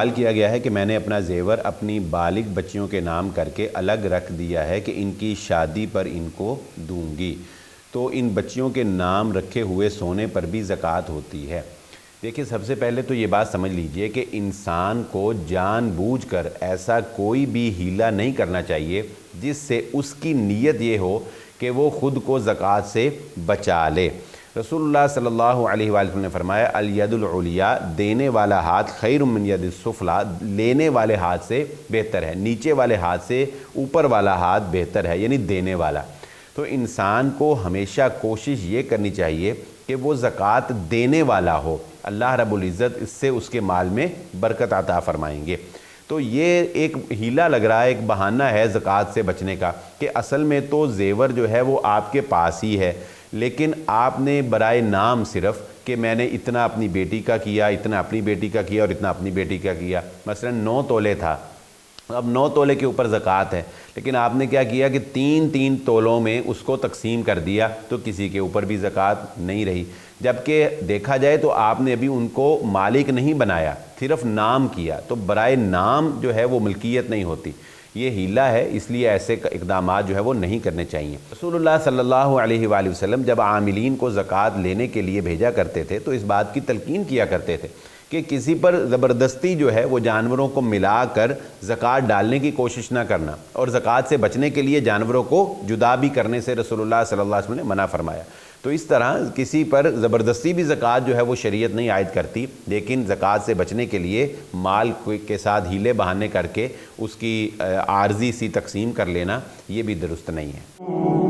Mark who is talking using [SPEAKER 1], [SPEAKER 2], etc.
[SPEAKER 1] سوال کیا گیا ہے کہ میں نے اپنا زیور اپنی بالغ بچیوں کے نام کر کے الگ رکھ دیا ہے کہ ان کی شادی پر ان کو دوں گی، تو ان بچیوں کے نام رکھے ہوئے سونے پر بھی زکوٰۃ ہوتی ہے؟ دیکھیں، سب سے پہلے تو یہ بات سمجھ لیجئے کہ انسان کو جان بوجھ کر ایسا کوئی بھی ہیلہ نہیں کرنا چاہیے جس سے اس کی نیت یہ ہو کہ وہ خود کو زکوٰۃ سے بچا لے۔ رسول اللہ صلی اللہ علیہ وآلہ وسلم نے فرمایا الید العلیٰ، دینے والا ہاتھ خیر من ید السفلیٰ، لینے والے ہاتھ سے بہتر ہے، نیچے والے ہاتھ سے اوپر والا ہاتھ بہتر ہے، یعنی دینے والا۔ تو انسان کو ہمیشہ کوشش یہ کرنی چاہیے کہ وہ زکوٰۃ دینے والا ہو، اللہ رب العزت اس سے اس کے مال میں برکت عطا فرمائیں گے۔ تو یہ ایک ہیلہ لگ رہا ہے، ایک بہانہ ہے زکوٰۃ سے بچنے کا، کہ اصل میں تو زیور جو ہے وہ آپ کے پاس ہی ہے، لیکن آپ نے برائے نام صرف کہ میں نے اتنا اپنی بیٹی کا کیا، اتنا اپنی بیٹی کا کیا اور اتنا اپنی بیٹی کا کیا، مثلا 9 تولے تھا، اب 9 تولے کے اوپر زکوٰۃ ہے، لیکن آپ نے کیا کیا کہ 3 تولوں میں اس کو تقسیم کر دیا، تو کسی کے اوپر بھی زکوٰۃ نہیں رہی۔ جبکہ دیکھا جائے تو آپ نے ابھی ان کو مالک نہیں بنایا، صرف نام کیا، تو برائے نام جو ہے وہ ملکیت نہیں ہوتی، یہ ہیلہ ہے، اس لیے ایسے اقدامات جو ہے وہ نہیں کرنے چاہیے۔ رسول اللہ صلی اللہ علیہ وآلہ وسلم جب عاملین کو زکوٰۃ لینے کے لیے بھیجا کرتے تھے تو اس بات کی تلقین کیا کرتے تھے کہ کسی پر زبردستی جو ہے وہ جانوروں کو ملا کر زکوٰۃ ڈالنے کی کوشش نہ کرنا، اور زکوٰۃ سے بچنے کے لیے جانوروں کو جدا بھی کرنے سے رسول اللہ صلی اللہ علیہ وسلم نے منع فرمایا۔ تو اس طرح کسی پر زبردستی بھی زکوٰۃ جو ہے وہ شریعت نہیں عائد کرتی، لیکن زکوٰۃ سے بچنے کے لیے مال کے ساتھ ہیلے بہانے کر کے اس کی عارضی سی تقسیم کر لینا یہ بھی درست نہیں ہے۔